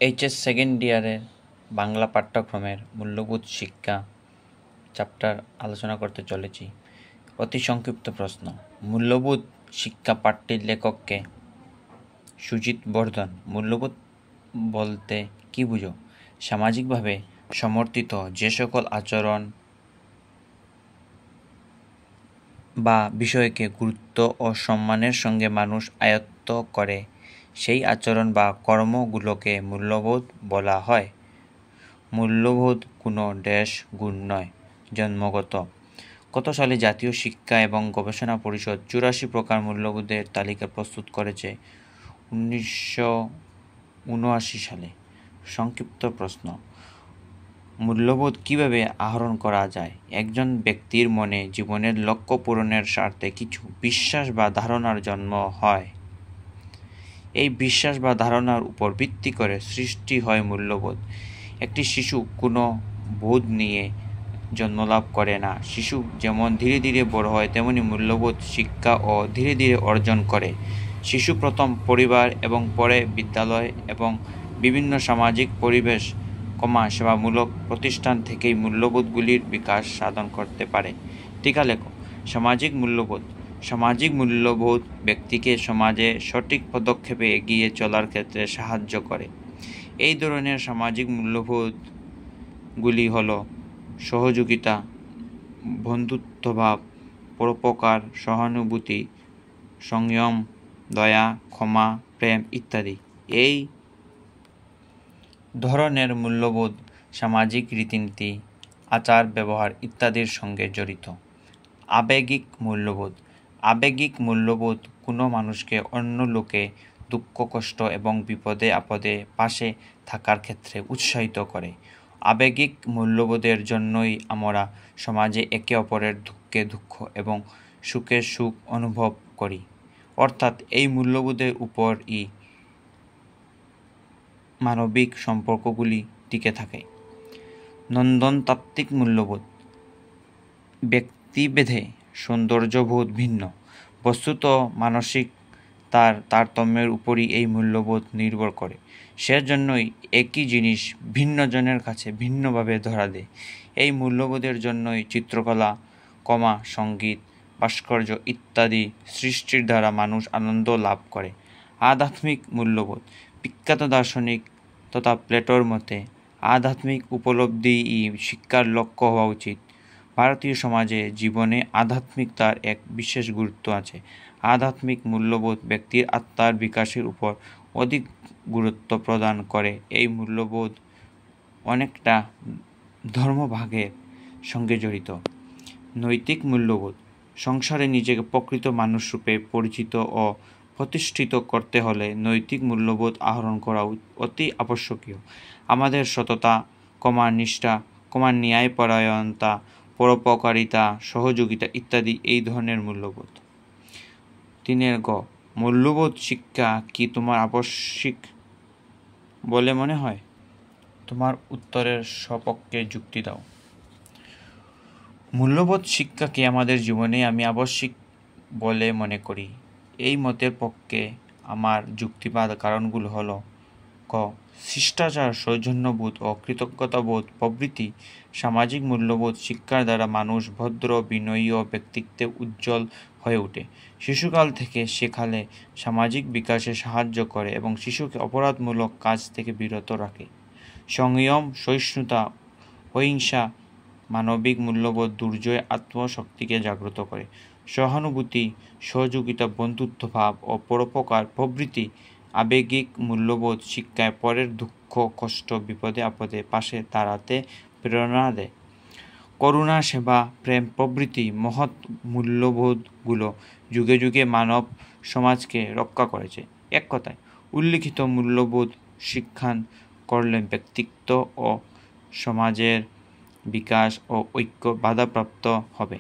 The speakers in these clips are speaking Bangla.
এইচএস সেকেন্ড ইয়ারের বাংলা পাঠ্যক্রমের মূল্যবোধ শিক্ষা চ্যাপ্টার আলোচনা করতে চলেছি। অতি সংক্ষিপ্ত প্রশ্ন। মূল্যবোধ শিক্ষা পাঠটির লেখককে? সুজিত বর্ধন। মূল্যবোধ বলতে কি বুঝো? সামাজিকভাবে সমর্থিত যে সকল আচরণ বা বিষয়কে গুরুত্ব ও সম্মানের সঙ্গে মানুষ আয়ত্ত করে, সেই আচরণ বা কর্মগুলোকে মূল্যবোধ বলা হয়। মূল্যবোধ কোনো গুণ নয়, জন্মগত। কত সালে জাতীয় শিক্ষা এবং গবেষণা পরিষদ 84 প্রকার মূল্যবোধের তালিকা প্রস্তুত করেছে? 1979 সালে। সংক্ষিপ্ত প্রশ্ন। মূল্যবোধ কিভাবে আহরণ করা যায়? একজন ব্যক্তির মনে জীবনের লক্ষ্য পূরণের স্বার্থে কিছু বিশ্বাস বা ধারণার জন্ম হয়। এই বিশ্বাস বা ধারণার উপর ভিত্তি করে সৃষ্টি হয় মূল্যবোধ। একটি শিশু কোনো বোধ নিয়ে জন্মলাভ করে না। শিশু যেমন ধীরে ধীরে বড় হয়, তেমনি মূল্যবোধ শিক্ষা ও ধীরে ধীরে অর্জন করে। শিশু প্রথম পরিবার এবং পরে বিদ্যালয় এবং বিভিন্ন সামাজিক পরিবেশ, সেবামূলক প্রতিষ্ঠান থেকেই মূল্যবোধগুলির বিকাশ সাধন করতে পারে। টিকা লেখো। সামাজিক মূল্যবোধ। সামাজিক মূল্যবোধ ব্যক্তিকে সমাজে সঠিক পদক্ষেপে এগিয়ে চলার ক্ষেত্রে সাহায্য করে। এই ধরনের সামাজিক মূল্যবোধগুলি হল সহযোগিতা, বন্ধুত্বভাব, পরোপকার, সহানুভূতি, সংযম, দয়া, ক্ষমা, প্রেম ইত্যাদি। এই ধরনের মূল্যবোধ সামাজিক রীতিনীতি, আচার ব্যবহার ইত্যাদির সঙ্গে জড়িত। আবেগিক মূল্যবোধ। আবেগিক মূল্যবোধ কোনো মানুষকে অন্য লোকে দুঃখ, কষ্ট এবং বিপদে আপদে পাশে থাকার ক্ষেত্রে উৎসাহিত করে। আবেগিক মূল্যবোধের জন্যই আমরা সমাজে একে অপরের দুঃখে দুঃখ এবং সুখে সুখ অনুভব করি। অর্থাৎ এই মূল্যবোধের উপরই মানবিক সম্পর্কগুলি টিকে থাকে। নন্দনতাত্ত্বিক মূল্যবোধ। ব্যক্তিভেদে সৌন্দর্যবোধ ভিন্ন। বস্তুত মানসিক তারতম্যের উপরই এই মূল্যবোধ নির্ভর করে। সেজন্যই একই জিনিস ভিন্ন জনের কাছে ভিন্নভাবে ধরা দেয়। এই মূল্যবোধের জন্যই চিত্রকলা, সঙ্গীত, ভাস্কর্য ইত্যাদি সৃষ্টির দ্বারা মানুষ আনন্দ লাভ করে। আধ্যাত্মিক মূল্যবোধ। বিখ্যাত দার্শনিক তথা প্লেটোর মতে আধ্যাত্মিক উপলব্ধিই শিক্ষার লক্ষ্য হওয়া উচিত। ভারতীয় সমাজে জীবনে আধ্যাত্মিকতার এক বিশেষ গুরুত্ব আছে। আধ্যাত্মিক মূল্যবোধ ব্যক্তির আত্মার বিকাশের উপর অধিক গুরুত্ব প্রদান করে। এই মূল্যবোধ অনেকটা ধর্মভাগের সঙ্গে জড়িত। নৈতিক মূল্যবোধ। সংসারে নিজেকে প্রকৃত মানুষরূপে পরিচিত ও প্রতিষ্ঠিত করতে হলে নৈতিক মূল্যবোধ আহরণ করা অতি আবশ্যকীয়। আমাদের সততা, নিষ্ঠা, ন্যায়পরায়ণতা, পরোপকারিতা, সহযোগিতা ইত্যাদি এই ধরনের মূল্যবোধ। 3 গ। মূল্যবোধ শিক্ষা কি তোমার আবশ্যিক বলে মনে হয়? তোমার উত্তরের সপক্ষে যুক্তি দাও। মূল্যবোধ শিক্ষাকে আমাদের জীবনে আমি আবশ্যিক বলে মনে করি। এই মতের পক্ষে আমার যুক্তিবাদ কারণগুলো হলো: ক। শিষ্টাচার, সৌজন্যবোধ ও কৃতজ্ঞতাবোধ প্রভৃতি সামাজিক মূল্যবোধ শিক্ষার দ্বারা মানুষ ভদ্র, বিনয়ী ও ব্যক্তিত্বে উজ্জ্বল হয়ে ওঠে। শিশুকাল থেকে শেখালে সামাজিক বিকাশে সাহায্য করে এবং শিশুকে অপরাধমূলক কাজ থেকে বিরত রাখে। সংযম, সহিষ্ণুতা, অহিংসা মানবিক মূল্যবোধ দুর্জয় আত্মশক্তিকে জাগ্রত করে। সহানুভূতি, সহযোগিতা, বন্ধুত্বভাব ও পরোপকার প্রভৃতি আবেগিক মূল্যবোধ শিক্ষায় পরের দুঃখ, কষ্ট, বিপদে আপদে পাশে দাঁড়াতে প্রেরণা দেয়। করুণা, সেবা, প্রেম প্রভৃতি মহৎ মূল্যবোধগুলো যুগে যুগে মানব সমাজকে রক্ষা করেছে। এক কথায়, উল্লিখিত মূল্যবোধ শিক্ষা করলে ব্যক্তিত্ব ও সমাজের বিকাশ ও ঐক্য বাধাপ্রাপ্ত হবে।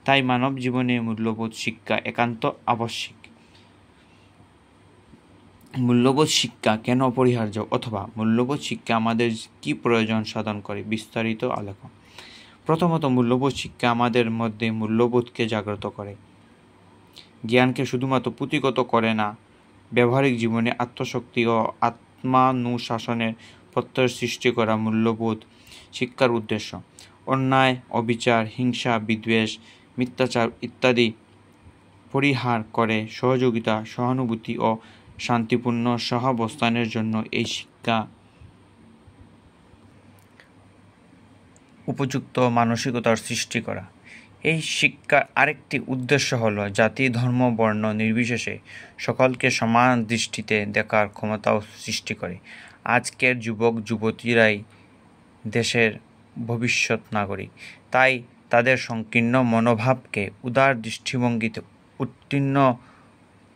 তাই মানব জীবনে মূল্যবোধ শিক্ষা একান্ত আবশ্যিক। মূল্যবোধ শিক্ষা কেন অপরিহার্য, অথবা মূল্যবোধ শিক্ষা আমাদের কি প্রয়োজন সাধন করে? বিস্তারিত আলোচনা। প্রথমত, মূল্যবোধ শিক্ষা আমাদের মধ্যে মূল্যবোধকে জাগ্রত করে। জ্ঞানকে শুধুমাত্র পুঁথিগত করে না, ব্যবহারিক জীবনে আত্মশক্তি ও আত্মানুশাসনের প্রত্যয় সৃষ্টি করা মূল্যবোধ শিক্ষার উদ্দেশ্য। অন্যায়, অবিচার, হিংসা, বিদ্বেষ, মিথ্যাচার ইত্যাদি পরিহার করে সহযোগিতা, সহানুভূতি ও শান্তিপূর্ণ সহাবস্থানের জন্য এই শিক্ষা উপযুক্ত মানসিকতার সৃষ্টি করা। এই শিক্ষার আরেকটি উদ্দেশ্য হল জাতি, ধর্ম, বর্ণ নির্বিশেষে সকলকে সমান দৃষ্টিতে দেখার ক্ষমতাও সৃষ্টি করে। আজকের যুবক যুবতীরাই দেশের ভবিষ্যৎ নাগরিক, তাই তাদের সংকীর্ণ মনোভাবকে উদার দৃষ্টিভঙ্গিতে উত্তীর্ণ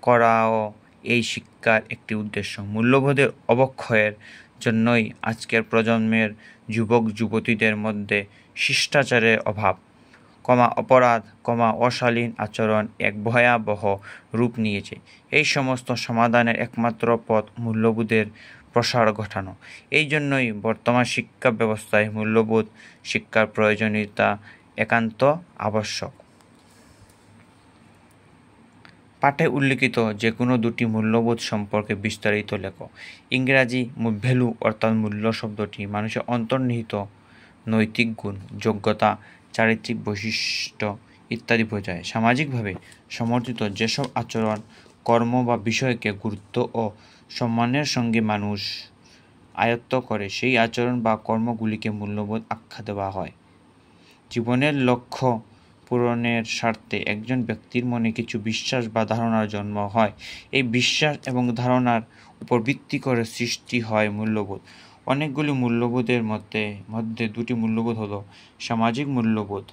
করাও এই শিক্ষার একটি উদ্দেশ্য। মূল্যবোধের অবক্ষয়ের জন্যই আজকের প্রজন্মের যুবক যুবতীদের মধ্যে শিষ্টাচারের অভাব, অপরাধ, অশালীন আচরণ এক ভয়াবহ রূপ নিয়েছে। এই সমস্ত সমাধানের একমাত্র পথ মূল্যবোধের প্রসার ঘটানো। এই জন্যই বর্তমান শিক্ষা ব্যবস্থায় মূল্যবোধ শিক্ষার প্রয়োজনীয়তা একান্ত আবশ্যক। পাঠে উল্লিখিত যে কোনো দুটি মূল্যবোধ সম্পর্কে বিস্তারিত লেখো। ইংরাজি ভ্যালু অর্থাৎ মূল্য শব্দটি মানুষের অন্তর্নিহিত নৈতিক গুণ, যোগ্যতা, চারিত্রিক বৈশিষ্ট্য ইত্যাদি বোঝায়। সামাজিকভাবে সমর্থিত যেসব আচরণ, কর্ম বা বিষয়কে গুরুত্ব ও সম্মানের সঙ্গে মানুষ আয়ত্ত করে সেই আচরণ বা কর্মগুলিকে মূল্যবোধ আখ্যা দেওয়া হয়। জীবনের লক্ষ্য পূরণের স্বার্থে একজন ব্যক্তির মনে কিছু বিশ্বাস বা ধারণার জন্ম হয়। এই বিশ্বাস এবং ধারণার উপর ভিত্তি করে সৃষ্টি হয় মূল্যবোধ। অনেকগুলি মূল্যবোধের মধ্যে দুটি মূল্যবোধ হলো সামাজিক মূল্যবোধ।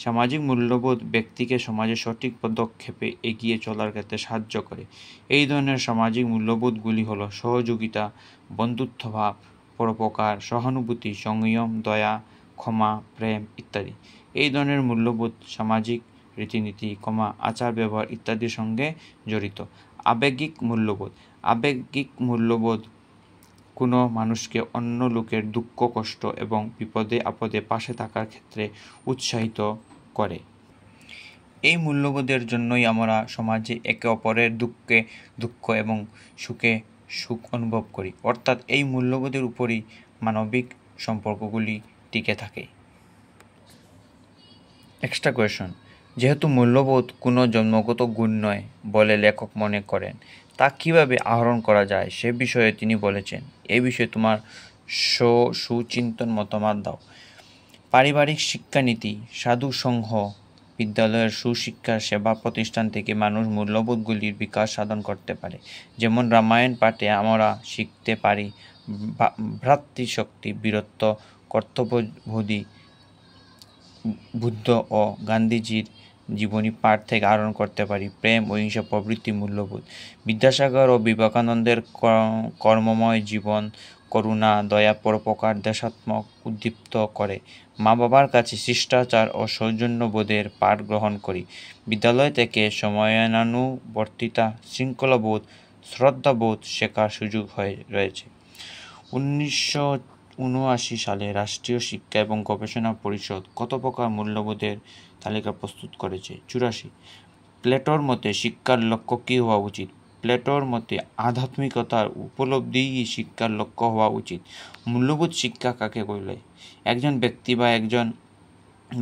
সামাজিক মূল্যবোধ ব্যক্তিকে সমাজে সঠিক পদক্ষেপে এগিয়ে চলার ক্ষেত্রে সাহায্য করে। এই ধরনের সামাজিক মূল্যবোধগুলি হলো সহযোগিতা, বন্ধুত্বভাব, পরোপকার, সহানুভূতি, সংযম, দয়া, ক্ষমা, প্রেম ইত্যাদি। এই ধরনের মূল্যবোধ সামাজিক রীতিনীতি, আচার ব্যবহার ইত্যাদির সঙ্গে জড়িত। আবেগিক মূল্যবোধ। আবেগিক মূল্যবোধ কোনো মানুষকে অন্য লোকের দুঃখ, কষ্ট এবং বিপদে আপদে পাশে থাকার ক্ষেত্রে উৎসাহিত করে। এই মূল্যবোধের জন্যই আমরা সমাজে একে অপরের দুঃখে দুঃখ এবং সুখে সুখ অনুভব করি। অর্থাৎ এই মূল্যবোধের উপরই মানবিক সম্পর্কগুলি টিকে থাকে। এক্সট্রা কোয়েশন: যেহেতু মূল্যবোধ কোনো জন্মগত গুণ নয় বলে লেখক মনে করেন, তা কিভাবে আহরণ করা যায় সে বিষয়ে তিনি বলেছেন। এই বিষয়ে তোমার সুচিন্তন মতামত দাও। পারিবারিক শিক্ষানীতি, সাধু সংঘ, বিদ্যালয়ের সুশিক্ষার সেবা প্রতিষ্ঠান থেকে মানুষ মূল্যবোধগুলির বিকাশ সাধন করতে পারে। যেমন রামায়ণ পাঠে আমরা শিখতে পারি ভ্রাতৃশক্তি, বীরত্ব, কর্তব্যবোধী। বুদ্ধ ও গান্ধীজির জীবনী পাঠ থেকে আহরণ করতে পারি প্রেম, অহিংসা প্রভৃতি মূল্যবোধ। বিদ্যাসাগর ও বিবেকানন্দের কর্মময় জীবন করুণা, দয়া, পরোপকার, দেশাত্ম উদ্দীপ্ত করে। মা বাবার কাছে শিষ্টাচার ও সৌজন্যবোধের পাঠ গ্রহণ করি। বিদ্যালয় থেকে সময়ানুবর্তিতা, শৃঙ্খলাবোধ, শ্রদ্ধাবোধ শেখার সুযোগ রয়েছে। 1979 সালে রাষ্ট্রীয় শিক্ষা এবং গবেষণা পরিষদ কত প্রকার মূল্যবোধের তালিকা প্রস্তুত করেছে? 84। প্লেটোর মতে শিক্ষার লক্ষ্য কী হওয়া উচিত? প্লেটোর মতে আধ্যাত্মিকতার উপলব্ধিই শিক্ষার লক্ষ্য হওয়া উচিত। মূল্যবোধ শিক্ষা কাকে বলে? একজন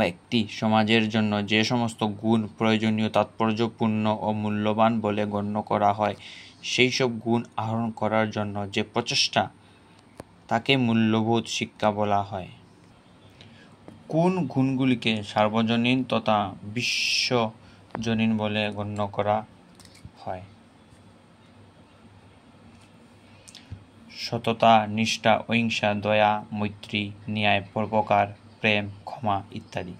ব্যক্তি সমাজের জন্য যে সমস্ত গুণ প্রয়োজনীয়, তাৎপর্যপূর্ণ ও মূল্যবান বলে গণ্য করা হয়, সেই সব গুণ আহরণ করার জন্য যে প্রচেষ্টা, তাকে মূল্যবোধ শিক্ষা বলা হয়। কোন গুণগুলিকে সার্বজনীন তথা বিশ্বজনীন বলে গণ্য করা হয়? সততা, নিষ্ঠা, অহিংসা, দয়া, মৈত্রী, ন্যায়, পরোপকার, প্রেম, ক্ষমা ইত্যাদি।